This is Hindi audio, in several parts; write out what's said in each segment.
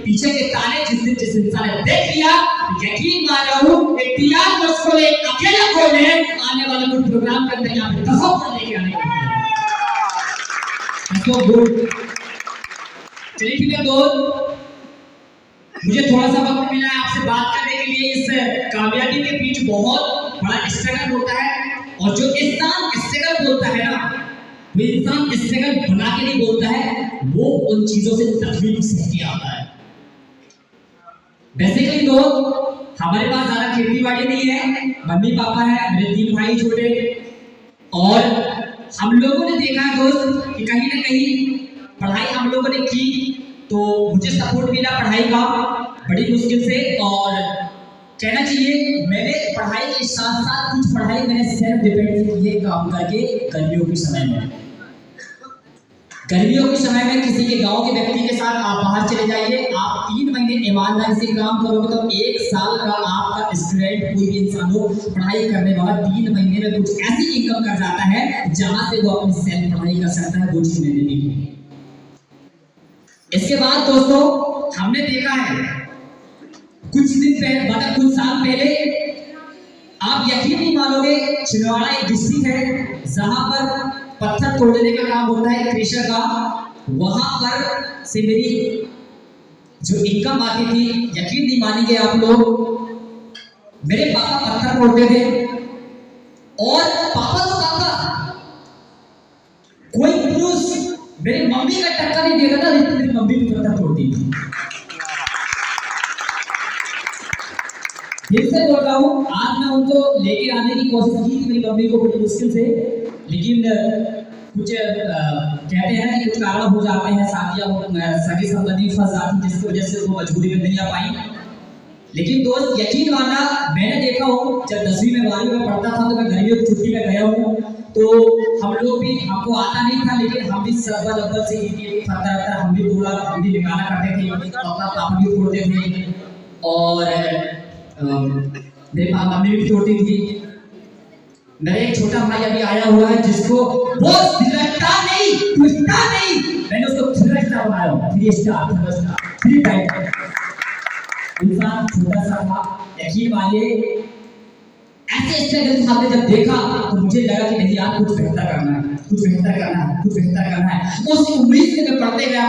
पीछे के ताने जिस इंसान ने देख लिया, यकीन मानो एक तैयार मशकों ने अकेला खोले आने वाले कुछ प्रोग्राम के अंदर यहाँ पे दफा लेके आने तो गुड। चलिए ठीक है दोस्त, मुझे थोड़ा सा वक्त मिला है आपसे बात करने के लिए। इस कामयाबी के बीच बहुत बड़ा स्ट्रगल होता है, और जो इंसान स्ट्रगल बोलता है ना, वो इंसान स्ट्रगल बना के नहीं बोलता है, वो उन चीजों से तकलीफ सीख के आता है। बेसिकली दोस्त, हमारे पास ज्यादा खेती बाड़ी नहीं है, मम्मी पापा है, मेरे 3 भाई छोटे, और हम लोगों ने देखा है दोस्त कि कहीं ना कहीं पढ़ाई हम लोगों ने की तो मुझे सपोर्ट मिला पढ़ाई का बड़ी मुश्किल से। और कहना चाहिए मैंने पढ़ाई के साथ साथ कुछ पढ़ाई मैंने सेल्फ डिपेंड की है काम करके। गर्मियों के समय में किसी के गांव के व्यक्ति के साथ आप बाहर चले जाइए, आप 3 महीने ईमानदारी से काम करोगे तो 1 साल का आपका स्टूडेंट कोई भी इंसान हो पढ़ाई करने वाला 3 महीने में कुछ ऐसी इनकम कर जाता है जहां से वो अपनी सेल्फ पढ़ाई कर सकता है, वो चीज मैंने देखी। इसके बाद दोस्तों हमने देखा है कुछ दिन पहले, मतलब कुछ साल पहले, आप यकीन नहीं मानोगे, छिंदवाड़ा एक डिस्ट्रिक्ट है जहां पर पत्थर तोड़ने का काम होता है क्रेशर का, वहां पर से मेरी जो इनकम आती थी, यकीन नहीं मानेंगे आप लोग, मेरे पापा पत्थर तोड़ते थे। और पापा तो पापा, कोई पुरुष मेरी मम्मी का टक्कर नहीं देता था, लेकिन मेरी मम्मी भी पत्थर तोड़ती थी। फिर से बोल रहा हूँ, आज मैं उनको लेके आने की कोशिश की थी मेरी मम्मी को बड़ी मुश्किल से, लेकिन कुछ कहते हैं कि कुछ कारण हो जाते हैं, साथियां सगी संबंधी फंस जाती, जिसकी वजह से वो मजबूरी में नहीं आ पाई। लेकिन दोस्त यकीन मानना, मैंने देखा हूँ जब 10वीं में 12वीं में पढ़ता था तो मैं गर्मियों की छुट्टी में गया हूँ, तो हम लोग भी, हमको आता नहीं था लेकिन हम भी सब्बल अब्बल से पत्थर हम भी तोड़ा, हम भी निकाला करते थे, अपना पापा भी तोड़ते थे और मेरे पापा मम्मी भी तोड़ती थी। मेरा एक छोटा भाई अभी आया हुआ है जिसको वो सिलटा नहीं, टूटता नहीं, मैंने उसको 3 स्टार बनाया, 3 स्टार, 3 टाइप। इंसान छोटा सा था, यकीन मानिए ऐसे स्ट्रगल हमने जब देखा तो मुझे लगा कि नहीं यार कुछ बेहतर करना है, कुछ बेहतर करना है, कुछ बेहतर करना है। उस उम्मीद से मैं पढ़ते गया।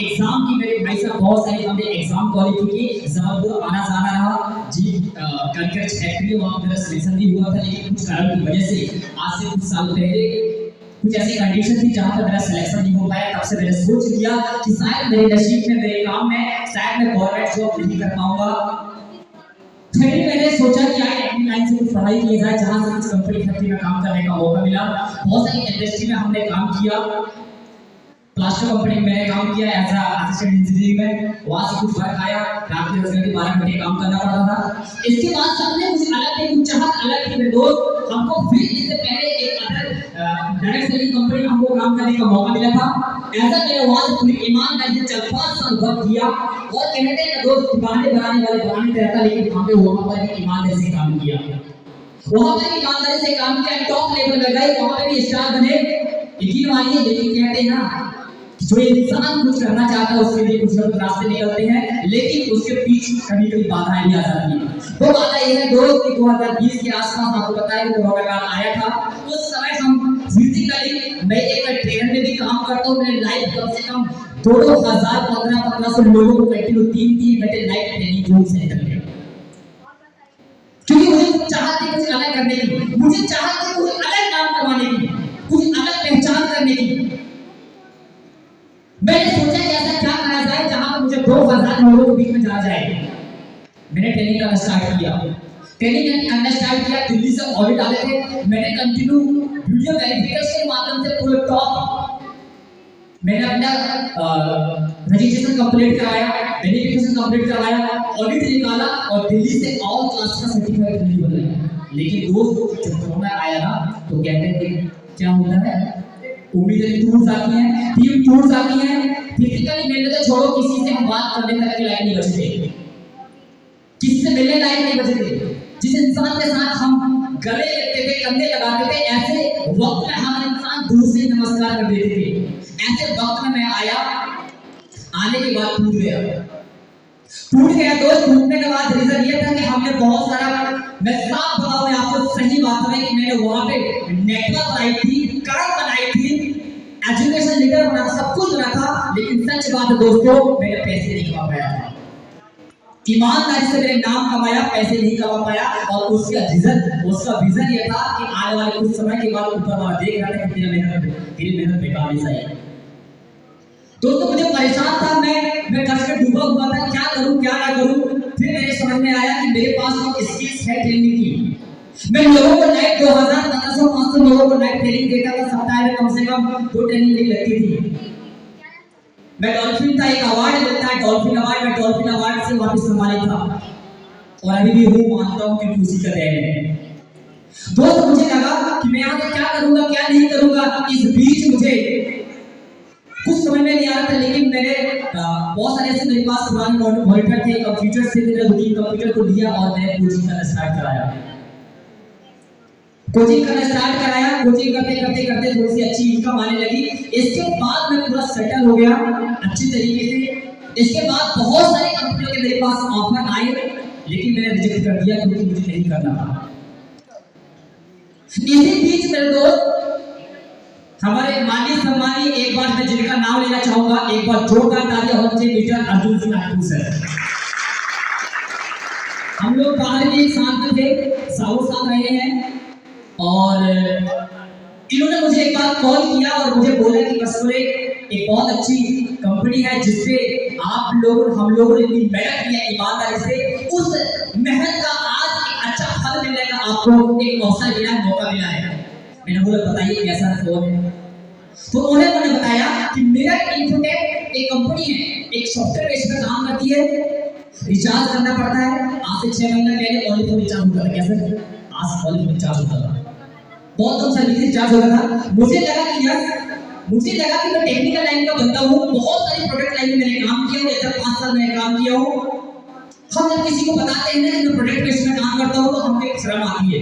एग्जाम की मेरे भाई साहब बहुत सारी हमने एग्जाम क्वालिफाई की, जबरदस्त आना जाना रहा जी। कंकर फैक्ट्री वहाँ मेरा सिलेक्शन भी हुआ था, लेकिन कुछ कारण की वजह से आज से कुछ साल पहले कुछ ऐसी कंडीशन थी जहाँ पर मेरा सिलेक्शन नहीं हो पाया। तब से मैंने सोच लिया कि शायद मेरे नसीब में, मेरे काम में शायद मैं गवर्नमेंट जॉब नहीं कर पाऊंगा। फिर मैंने सोचा कि यार अपनी लाइन से कुछ पढ़ाई की जाए, जहाँ से कुछ कंपनी फैक्ट्री में काम करने का मौका मिला। बहुत सारी इंडस्ट्री में हमने काम किया, प्लास्टर कंपनी में मैंने काम किया एज असिस्टेंट इंजीनियरिंग में, वहाँ से कुछ वर्क आया, रात के 10 घंटे 12 घंटे काम करना पड़ता था। इसके बाद सबने कुछ अलग थी, कुछ चाहत अलग थी मेरे दोस्त। हमको फिर इससे पहले एक अदर डायरेक्ट सेलिंग कंपनी में हमको काम करने का मौका मिला था। ऐसा मैंने वहाँ से पूरी ईमानदारी से 4-5 साल वर्क किया, और कहते हैं दोस्त बहाने बनाने वाले बहाने रहता, लेकिन हमने वहाँ पर भी ईमानदारी से काम किया, वहाँ पर ईमानदारी से काम किया, टॉप लेवल में गए, वहाँ पे भी स्टार बने। यकीन मानिए, लेकिन कहते हैं ना जो इंसान कुछ करना चाहता है उसके लिए कुछ ना कुछ रास्ते निकलते हैं, लेकिन उसके पीछे कभी कभी बाधाएं भी आ जाती हैं। वो बाधा ये है दोस्त कि 2020 के आसपास आपको बताया कि कोरोना काल आया था। उस समय हम फिजिकली, मैं एक ट्रेनर में भी काम करता हूँ, मैंने लाइव कम से कम 1500 लोगों को कंटिन्यू 3 घंटे लाइव ट्रेनिंग जोन सेंटर में, क्योंकि मुझे चाहत थी कुछ अलग करने की, मुझे चाहत थी कुछ अलग काम करवाने की, कुछ अलग पहचान करने की। मैंने सोचा कि ऐसा क्या करा जाए जहां पर मुझे 2000 लोगों के बीच में जाना जाए। मैंने ट्रेनिंग करना स्टार्ट किया, दिल्ली से ऑडिट आते थे, मैंने कंटिन्यू वीडियो वेरिफिकेशन के माध्यम से पूरे टॉप मैंने अपना रजिस्ट्रेशन कंप्लीट कराया, वेरिफिकेशन कंप्लीट कराया, ऑडिट निकाला और दिल्ली से ऑल क्लास का सर्टिफिकेट नहीं बनाया। लेकिन दोस्त जब कोरोना आया ना तो कहते थे क्या होता है, उम्मीदें टूट जाती हैं, टीम टूट जाती है, फिजिकली मिलने तो छोड़ो, किसी से हम बात करने तक के लायक नहीं बचते, किसी से मिलने लायक नहीं बचते। जिस इंसान के साथ हम गले लगते थे, कंधे लगाते थे, ऐसे वक्त में हम इंसान दूर से नमस्कार कर देते थे। ऐसे वक्त में मैं आया, आने के बाद टूट गया। दोस्त, टूटने के बाद रीजन ये था कि हमने बहुत सारा, मैं साफ बताऊं, मैं आपको सही बात है कि मैंने वहां पे नेटवर्क बनाई थी, कार्ड बनाई थी, एजुकेशन लीडर बना, सब कुछ बना था, लेकिन सच बात है दोस्तों, मैंने पैसे नहीं कमा पाया था। ईमानदारी से मैंने नाम कमाया, पैसे नहीं कमा पाया, और उसका विजन ये था कि आने वाले कुछ समय के बाद ऊपर वाला देख रहा था कि तेरी मेहनत बेकार नहीं सही। दोस्तों मुझे परेशान था, मैं कर्ज में डूबा हुआ था, क्या करूं क्या ना करूं। फिर मेरे समझ में आया कि मेरे पास तो स्किल्स है ट्रेनिंग की। मैं लोगों को नाइट 2000 1500 लोगों को नाइट ट्रेनिंग देता था, सप्ताह में कम से कम 2 ट्रेनिंग नहीं लगती थी। मैं डॉल्फिन था, एक अवार्ड मिलता है डॉल्फिन अवार्ड, मैं डॉल्फिन अवार्ड से वापस सम्मानित था, और अभी भी हूँ, मानता हूँ कि खुशी का देन है। दोस्त मुझे लगा कि मैं आगे क्या करूंगा क्या नहीं करूंगा। इस बीच मुझे कुछ समझ में नहीं आ रहा था, लेकिन मैंने बहुत सारे ऐसे मेरे पास पुराने मॉनिटर थे, कंप्यूटर से मैंने 2-3 कंप्यूटर को लिया और मैंने कोचिंग करना स्टार्ट कराया। कोचिंग करते करते थोड़ी सी अच्छी इनकम आने लगी। इसके बाद मैं पूरा सेटल हो गया अच्छी तरीके से। इसके बाद बहुत सारी कंपनियों के मेरे पास ऑफर आए, लेकिन मैंने रिजेक्ट कर दिया क्योंकि मुझे नहीं करना था। इसी बीच मेरे दोस्त, हमारे माननीय सम्मानीय, एक बार मैं जिनका नाम लेना चाहूंगा, एक बार जोरदार तालियां होनी चाहिए, मिस्टर अर्जुन सिंह राठौर सर। हम लोग बाहर भी एक साथ में थे, सालों साथ रहे हैं, और इन्होंने मुझे एक बार कॉल किया और मुझे बोला कि मसूरे एक बहुत अच्छी कंपनी है जिससे हम लोगों ने इतनी मेहनत की है ईमानदारी से, उस मेहनत का आज एक अच्छा फल मिलने का आपको एक अवसर मिला है, मौका मिला है। मैंने बोला बताइए कैसा फोन है। तो उन्होंने बताया कि मेरा इन्फोटेक एक कंपनी है, एक सॉफ्टवेयर बेस पर काम करती है, रिचार्ज करना पड़ता है। आज से 6 महीना पहले ओनली फॉर रिचार्ज होता था। कैसे? आज ओनली फॉर रिचार्ज होता था, बहुत कम सर्विस रिचार्ज होता था। मुझे लगा कि मैं टेक्निकल लाइन का बंदा हूँ, बहुत सारी प्रोडक्ट लाइन में मैंने काम किया हूँ, ऐसा 5 साल मैंने काम किया हूँ। हम जब किसी को बताते हैं ना कि मैं प्रोडक्ट बेस में काम करता हूँ, तो हमको एक शर्म आती है।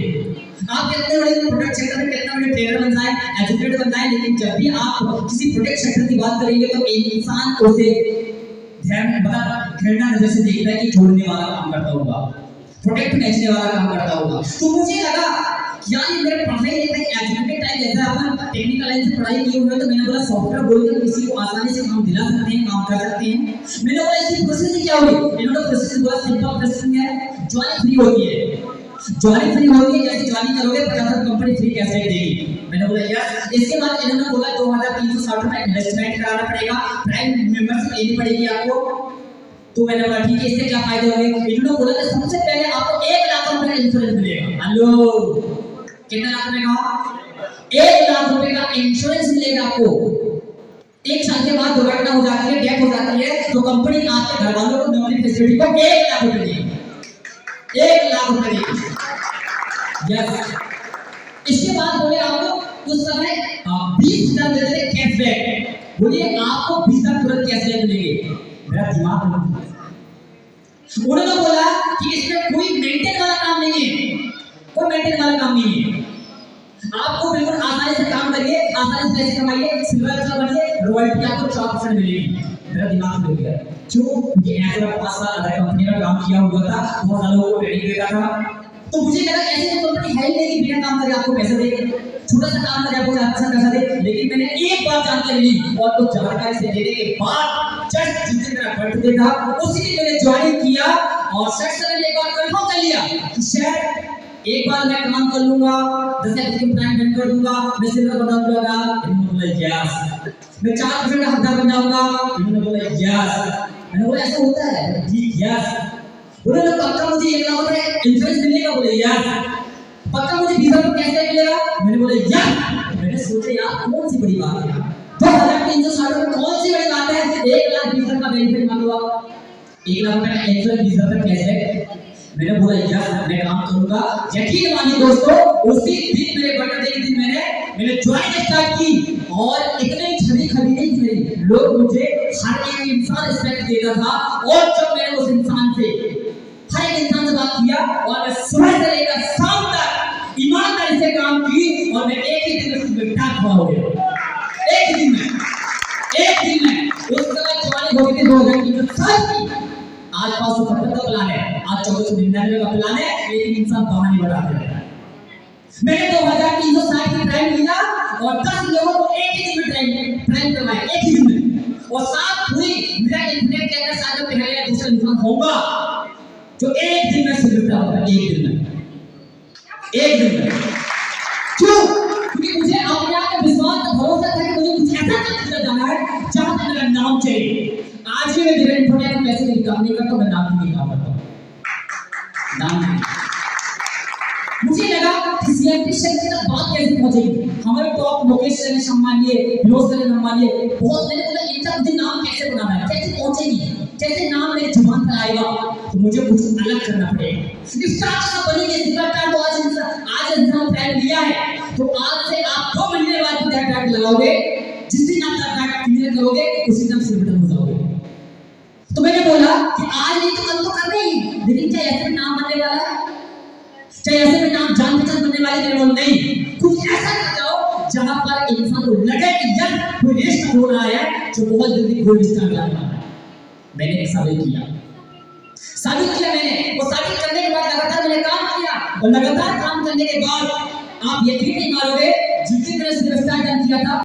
आप कितने बड़े प्रोडक्ट सेक्टर में कितना बड़े ट्रेनर बन जाए, एजुकेटर बन जाए, लेकिन जब भी आप किसी प्रोडक्ट सेक्टर की बात करेंगे तो एक इंसान उसे घृणा नजर से देखता है कि छोड़ने वाला काम करता होगा, प्रोडक्ट बेचने वाला काम करता होगा। तो मुझे लगा यार मेरे पढ़ाई लिखाई एजुकेटेड टाइप जैसा अपन टेक्निकल लाइन से पढ़ाई किए हुए, तो मैंने बोला सॉफ्टवेयर बोलकर किसी को आसानी से काम दिला सकते हैं, काम कर सकते हैं। मैंने बोला इसकी प्रोसेस क्या होगी? इन्होंने प्रोसेस बोला सिंपल प्रोसेस है, ज्वाइनिंग फ्री होती है। ज्वाइनिंग फ्री होती है, जैसे ज्वाइनिंग करोगे 50,000 कंपनी फ्री कैसे देगी। मैंने बोला यस। इसके बाद इन्होंने बोला 2360 रुपए इन्वेस्टमेंट कराना पड़ेगा, प्राइम मेंबरशिप लेनी पड़ेगी आपको। तो मैंने बोला ठीक है, इससे क्या फायदे होंगे? इन्होंने बोला कि सबसे पहले आपको 1 लाख रुपए का इंश्योरेंस मिलेगा। हेलो, कितना लाख रुपए का? 1 लाख रुपए का इंश्योरेंस मिलेगा आपको। 1 साल के बाद दुर्घटना हो जाती है, डेथ हो जाती है, तो कंपनी आपके घर वालों को नॉमिनी फैसिलिटी को 1 लाख रुपए देगी। 1 लाख रुपए देगी। यस। इसके बाद बोले आपको उस समय 20,000 देते थे कैशबैक। बोलिए आपको 20,000 तुरंत कैशबैक मिलेंगे। मेरा दिमाग उन्होंने बोला कि इसमें कोई मेंटेन वाला काम नहीं है, कोई मेंटेन वाला काम नहीं है, आपको बिल्कुल आसानी से काम करिए, आसानी से पैसे कमाइए, सिल्वर का बनिए, रॉयल्टी आपको 4% मिलेगी। मेरा दिमाग खुल गया। क्यों? ये ऐसा 5 साल अलग कंपनी में काम किया हुआ था, बहुत सालों को ट्रेनिंग देता था, तो मुझे लगा ऐसी कंपनी है ही नहीं कि बिना काम करे आपको पैसे देगी, छोटा सा काम करे आपको 4% पैसा दे। लेकिन मैंने एक बार जानकारी ली, और तो जानकारी से लेने के बाद जस्ट जिस दिन मेरा बर्थडे था उसी दिन मैंने ज्वाइन किया, और सर से मैंने एक बार कंफर्म कर लिया कि शायद एक बार मैं काम कर लूंगा, 10 लाख की प्लान बन कर दूंगा, मैं सिल्वर बना दूंगा। इन्होंने बोला यस। मैं 4% का हकदार बन जाऊंगा। इन्होंने बोला यस। मैंने बोला ऐसा होता है? ठीक यस। उन्होंने पक्का मुझे 1 लाख रुपए इंश्योरेंस मिलेगा? बोले यस। पक्का मुझे 20,000 रुपए कैसे मिलेगा? मैंने बोला यस। मैंने सोचा यार कौन सी बड़ी बात है, 2360 रुपए कौन सी बड़ी बात है, 1,20,000 का बेनिफिट मान लो आप, 1 लाख रुपए का इंश्योरेंस, 20,000 रुपए कैशबैक। मैंने बोला यस मैं काम करूंगा। यकीन मानिए दोस्तों, उसी दिन मेरे बर्थडे के दिन मैंने ज्वाइन स्टार्ट की, और इतने छवि खड़ी नहीं थी, लोग मुझे हर एक इंसान रिस्पेक्ट देता था। और जब मैंने उस इंसान से हर एक इंसान से बात किया, और मैं सुबह से लेकर शाम तक ईमानदारी से काम की, और मैं एक ही दिन में टॉप हो गया। एक दिन में उस समय होती थी 2003 की। आज 575 का प्लान है, आज 1499 का प्लान है, लेकिन इंसान बाहर नहीं बढ़ाते हैं। मैंने 2360 की टाइम लिया और 10 लोगों को एक ही दिन में ट्रेन करवाया, एक ही दिन में। और साथ पूरी मेरा इंटरनेट के अंदर साथ में पहले दूसरा इंसान होगा जो एक दिन में सिर्फ होगा, एक दिन में। क्यों? क्योंकि मुझे अपने आप पे विश्वास और भरोसा था कि मुझे कुछ ऐसा करके जाना है जहां पे मेरा नाम चले। आज भी मैं मेरे इंटरनेट में पैसे नहीं काम नहीं करता, मैं नाम नहीं काम करता, नाम नहीं। मुझे लगा कि सीएमटी शक्ति तक बात कैसे पहुंचेगी। हमारे टॉप मुकेश सर ने सम्मानिए, विनोद सर ने सम्मानिए, बहुत मैंने बोला इनका मुझे नाम कैसे बनाना है, कैसे पहुंचेगी, कैसे नाम मेरी जुबान पर आएगा, तो मुझे कुछ अलग करना पड़ेगा। स्टार्ट बनेंगे सिकरटार, तो आज इंसान प्लान लिया है, तो आज से आप 2 महीने बाद टैग लगाओगे, जिस दिन आप टैग क्लियर करोगे उसी दिन सिकरटार हो जाओगे। तो मैंने बोला कि आज नहीं तो कल तो कर रही, लेकिन क्या ऐसे में नाम बनने वाला है, चाहे ऐसे में नाम जान पहचान बनने वाले मेरे बोल नहीं, कुछ ऐसा कर जाओ जहां पर इंसान को लगे कि यार कोई रिश्ता हो रहा है जो बहुत जल्दी कोई रिश्ता हो रहा है। मैंने साबित किया मैंने, वो साबित करने के बाद लगातार मैंने काम किया, और लगातार काम करने के बाद आप यकीन नहीं मारोगे, जिस दिन मैंने सिर्फ स्टार्ट किया था